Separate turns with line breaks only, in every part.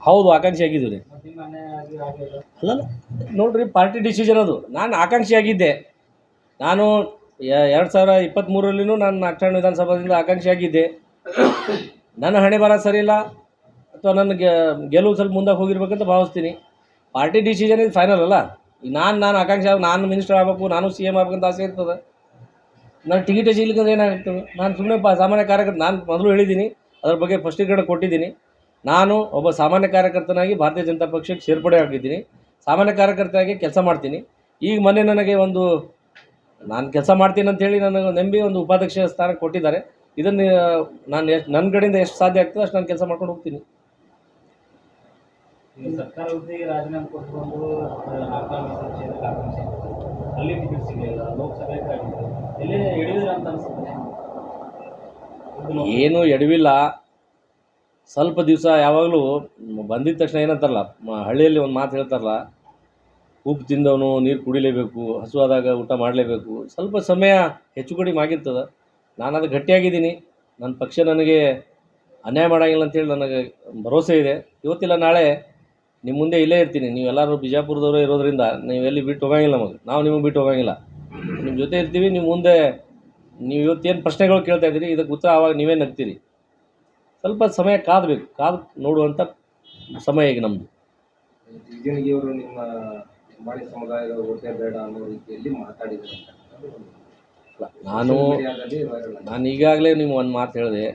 ಹೌದು ಆಕಾಂಕ್ಷಿ ಆಗಿದ್ದೀವಿ ರೀ. ಅಲ್ಲಲ್ಲ ನೋಡಿರಿ, ಪಾರ್ಟಿ ಡಿಸಿಷನ್ ಅದು. ನಾನು ಆಕಾಂಕ್ಷಿ ಆಗಿದ್ದೆ. ನಾನು 2023ರಲ್ಲಿನೂ ನಾನು ನಾಗಠಾಣ ವಿಧಾನಸಭಾದಿಂದ ಆಕಾಂಕ್ಷಿ ಆಗಿದ್ದೆ. ನನ್ನ ಹಣೆ ಬರ ಸರಿ ಇಲ್ಲ ಅಥವಾ ನನ್ನ ಗೆಲುವು ಸ್ವಲ್ಪ ಮುಂದಕ್ಕೆ ಹೋಗಿರ್ಬೇಕಂತ ಭಾವಿಸ್ತೀನಿ. ಪಾರ್ಟಿ ಡಿಸಿಷನ್ ಇದು ಫೈನಲ್ ಅಲ್ಲ. ಈಗ ನಾನು ಆಕಾಂಕ್ಷಿ ನಾನು ಮಿನಿಸ್ಟರ್ ಆಗಬೇಕು, ನಾನು CM ಆಗ್ಬೇಕಂತ ಆಸೆ ಇರ್ತದೆ. ನಾನು ಟಿಕೆಟ್ ಸಿಗ್ಲಿಕ್ಕಂದ್ರೆ ಏನಾಗ್ತದೆ? ನಾನು ಸುಮ್ಮನೆ ಸಾಮಾನ್ಯ ಕಾರ್ಯಕರ್ತ. ನಾನು ಮೊದಲು ಹೇಳಿದ್ದೀನಿ, ಅದ್ರ ಬಗ್ಗೆ ಸ್ಪಷ್ಟೀಕರಣ ಕೊಟ್ಟಿದ್ದೀನಿ. ನಾನು ಒಬ್ಬ ಸಾಮಾನ್ಯ ಕಾರ್ಯಕರ್ತನಾಗಿ ಭಾರತೀಯ ಜನತಾ ಪಕ್ಷಕ್ಕೆ ಸೇರ್ಪಡೆ ಆಗಿದ್ದೀನಿ. ಸಾಮಾನ್ಯ ಕಾರ್ಯಕರ್ತನಾಗಿ ಕೆಲಸ ಮಾಡ್ತೀನಿ. ಈಗ ಮೊನ್ನೆ ನನಗೆ ನಾನು ಕೆಲಸ ಮಾಡ್ತೀನಿ ಅಂಥೇಳಿ ನನಗೆ ನಂಬಿ ಒಂದು ಉಪಾಧ್ಯಕ್ಷ ಸ್ಥಾನಕ್ಕೆ ಕೊಟ್ಟಿದ್ದಾರೆ. ಇದನ್ನು ನಾನು ನನ್ನ ಕಡೆಯಿಂದ ಎಷ್ಟು ಸಾಧ್ಯ ಆಗ್ತದೆ ಅಷ್ಟು ನಾನು ಕೆಲಸ ಮಾಡ್ಕೊಂಡು ಹೋಗ್ತೀನಿ.
ಸರ್ಕಾರ ಹುದ್ದೆಗೆ ರಾಜೀನಾಮೆ ಕೊಟ್ಟುಕೊಂಡು ಅಲ್ಲಿ ಟಿಕೆಟ್ ಸಿಗಲಿಲ್ಲ, ಲೋಕಸಭೆಗೆ ಎಲ್ಲಿ ಎಡವಿಲ್ಲ ಅಂತ ಅನಿಸುತ್ತೆ?
ಏನು ಎಡವಿಲ್ಲ. ಸ್ವಲ್ಪ ದಿವಸ ಯಾವಾಗಲೂ ಬಂದಿದ್ದ ತಕ್ಷಣ ಏನಂತಾರಲ್ಲ, ಹಳ್ಳಿಯಲ್ಲಿ ಒಂದು ಮಾತು ಹೇಳ್ತಾರಲ್ಲ, ಉಪ್ಪು ತಿಂದವನು ನೀರು ಕುಡಿಲೇಬೇಕು, ಹಸುವಾದಾಗ ಊಟ ಮಾಡಲೇಬೇಕು. ಸ್ವಲ್ಪ ಸಮಯ ಹೆಚ್ಚು ಕಡಿಮೆ ಆಗಿರ್ತದೆ. ನಾನು ಅದು ಗಟ್ಟಿಯಾಗಿದ್ದೀನಿ. ನನ್ನ ಪಕ್ಷ ನನಗೆ ಅನ್ಯಾಯ ಮಾಡೋಂಗಿಲ್ಲ ಅಂತೇಳಿ ನನಗೆ ಭರವಸೆ ಇದೆ. ಇವತ್ತಿಲ್ಲ ನಾಳೆ ನಿಮ್ಮ ಮುಂದೆ ಇಲ್ಲೇ ಇರ್ತೀನಿ. ನೀವೆಲ್ಲರೂ ಬಿಜಾಪುರದವರೇ ಇರೋದ್ರಿಂದ ನೀವೆಲ್ಲಿ ಬಿಟ್ಟು ಹೋಗೋಂಗಿಲ್ಲ. ನಾವು ನಿಮಗೆ ಬಿಟ್ಟು ಹೋಗೋಂಗಿಲ್ಲ. ನಿಮ್ಮ ಜೊತೆ ಇರ್ತೀವಿ. ನಿಮ್ಮ ಮುಂದೆ ನೀವು ಇವತ್ತೇನು ಪ್ರಶ್ನೆಗಳು ಕೇಳ್ತಾ ಇದ್ದೀರಿ, ಇದಕ್ಕೆ ಉತ್ತರ ಆವಾಗ ನೀವೇ ನಗ್ತೀರಿ. ಸ್ವಲ್ಪ ಸಮಯ ಕಾದು ನೋಡುವಂಥ ಸಮಯ ಈಗ ನಮ್ಮದು.
ಜಿಗಣಿಗಿಯವರು ನಿಮ್ಮ ಲಂಬಾಣಿ ಸಮುದಾಯದ ಓಟೇ ಬೇಡ ಅನ್ನೋ ರೀತಿಯಲ್ಲಿ ಮಾತಾಡಿದ್ದಾರೆ.
ನಾನು ಈಗಾಗಲೇ ನೀವು ಒಂದು ಮಾತು ಹೇಳಿದೆ.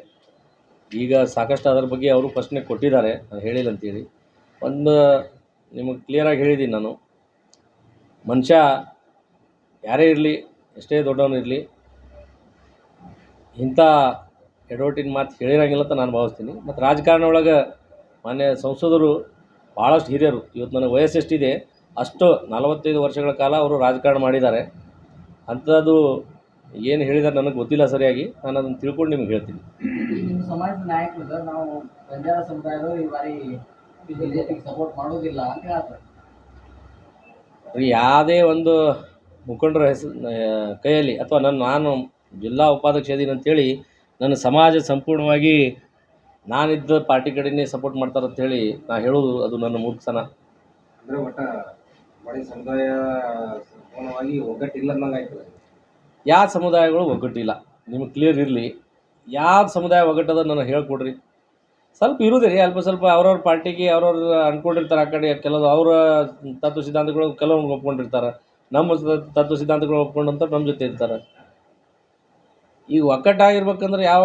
ಈಗ ಸಾಕಷ್ಟು ಅದರ ಬಗ್ಗೆ ಅವರು ಪ್ರಶ್ನೆ ಕೊಟ್ಟಿದ್ದಾರೆ, ನಾನು ಹೇಳಿಲ್ಲ ಅಂತೇಳಿ. ಒಂದು ನಿಮಗೆ ಕ್ಲಿಯರಾಗಿ ಹೇಳಿದ್ದೀನಿ ನಾನು. ಮನುಷ್ಯ ಯಾರೇ ಇರಲಿ, ಎಷ್ಟೇ ದೊಡ್ಡವನಿರಲಿ, ಇಂಥ ಎಡವಟ್ಟಿನ ಮಾತು ಹೇಳಿರಂಗಿಲ್ಲ ಅಂತ ನಾನು ಭಾವಿಸ್ತೀನಿ. ಮತ್ತು ರಾಜಕಾರಣ ಒಳಗೆ ಮಾನ್ಯ ಸಂಸದರು ಭಾಳಷ್ಟು ಹಿರಿಯರು. ಇವತ್ತು ನನಗೆ ವಯಸ್ಸು ಎಷ್ಟಿದೆ ಅಷ್ಟು 45 ವರ್ಷಗಳ ಕಾಲ ಅವರು ರಾಜಕಾರಣ ಮಾಡಿದ್ದಾರೆ. ಅಂಥದ್ದು ಏನು ಹೇಳಿದ್ದಾರೆ ನನಗೆ ಗೊತ್ತಿಲ್ಲ ಸರಿಯಾಗಿ. ನಾನು ಅದನ್ನು ತಿಳ್ಕೊಂಡು ನಿಮ್ಗೆ ಹೇಳ್ತೀನಿ.
ಸಮಾಜದ ನಾಯಕರು ನಾವು ಬಂಜಾರ ಸಮುದಾಯದವರು ಈ ಬಾರಿ ಬಿಜೆಪಿಗೆ ಸಪೋರ್ಟ್ ಮಾಡೋದಿಲ್ಲ ಅಂತ ಹೇಳ್ತಾರೆ.
ಯಾವುದೇ ಒಂದು ಮುಖಂಡರ ಕೈಯಲ್ಲಿ ಅಥವಾ ನಾನು ಜಿಲ್ಲಾ ಉಪಾಧ್ಯಕ್ಷ ಇದೀನಿ ಅಂತೇಳಿ ನನ್ನ ಸಮಾಜ ಸಂಪೂರ್ಣವಾಗಿ ನಾನಿದ್ದ ಪಾರ್ಟಿ ಕಡೆಯೇ ಸಪೋರ್ಟ್ ಮಾಡ್ತಾರೆ ಅಂತೇಳಿ ನಾನು ಹೇಳೋದು ಅದು ನನ್ನ ಮೂರ್ಖತನ.
ಅಂದರೆ ಒಟ್ಟು ಲಂಬಾಣಿ ಸಮುದಾಯ ಸಂಪೂರ್ಣವಾಗಿ ಒಗ್ಗಟ್ಟಿಲ್ಲ ಅನ್ನಂಗೆ ಆಯ್ತದೆ.
ಯಾವ ಸಮುದಾಯಗಳು ಒಗ್ಗಟ್ಟಿಲ್ಲ ನಿಮಗೆ ಕ್ಲಿಯರ್ ಇರಲಿ. ಯಾವ ಸಮುದಾಯ ಒಗ್ಗಟ್ಟದ ನನಗೆ ಹೇಳ್ಕೊಡ್ರಿ. ಸ್ವಲ್ಪ ಇರೋದೇ ರೀ, ಅಲ್ಪ ಸ್ವಲ್ಪ ಅವ್ರವ್ರ ಪಾರ್ಟಿಗೆ ಅವ್ರವ್ರು ಅಂದ್ಕೊಂಡಿರ್ತಾರೆ. ಆ ಕಡೆ ಕೆಲವು ಅವರ ತತ್ವ ಸಿದ್ಧಾಂತಗಳು ಕೆಲವೊಂದು ಒಪ್ಕೊಂಡಿರ್ತಾರೆ. ನಮ್ಮ ತತ್ವ ಸಿದ್ಧಾಂತಗಳು ಒಪ್ಕೊಂಡಂತ ನಮ್ಮ ಜೊತೆ ಇರ್ತಾರೆ. ಈಗ ಒಗ್ಗಟ್ಟಾಗಿರ್ಬೇಕಂದ್ರೆ ಯಾವ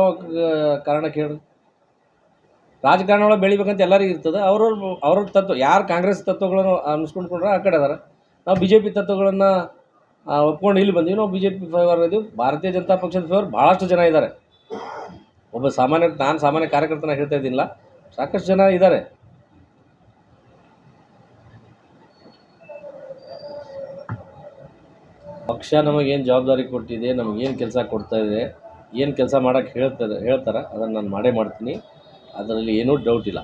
ಕಾರಣಕ್ಕೆ ಹೇಳಿ? ರಾಜಕಾರಣ ಒಳಗೆ ಬೆಳಿಬೇಕಂತ ಎಲ್ಲರಿಗೂ ಇರ್ತದೆ. ಅವ್ರವ್ರ ತತ್ವ, ಯಾರು ಕಾಂಗ್ರೆಸ್ ತತ್ವಗಳನ್ನು ಅನಿಸ್ಕೊಂಡ್ಕೊಂಡ್ರೆ ಆ ಕಡೆ ಅದಾರೆ. ನಾವು BJP ತತ್ವಗಳನ್ನು ಒಪ್ಕೊಂಡು ಇಲ್ಲಿ ಬಂದೀವಿ. ನಾವು BJP ಫೇವರ್ ಇದೀವಿ. ಭಾರತೀಯ ಜನತಾ ಪಕ್ಷದ ಫೇವರ್ ಭಾಳಷ್ಟು ಜನ ಇದ್ದಾರೆ. ನಾನು ಸಾಮಾನ್ಯ ಕಾರ್ಯಕರ್ತನ ಹೇಳ್ತಾ ಇದ್ದೀನಿಲ್ಲ, ಸಾಕಷ್ಟು ಜನ ಇದ್ದಾರೆ. ಪಕ್ಷ ನಮಗೇನು ಜವಾಬ್ದಾರಿ ಕೊಟ್ಟಿದೆ, ನಮಗೇನು ಕೆಲಸ ಕೊಡ್ತಾಯಿದೆ, ಏನು ಕೆಲಸ ಮಾಡೋಕ್ಕೆ ಹೇಳ್ತಾರೆ ಅದನ್ನು ನಾನು ಮಾಡೇ ಮಾಡ್ತೀನಿ. ಅದರಲ್ಲಿ ಏನೂ ಡೌಟ್ ಇಲ್ಲ.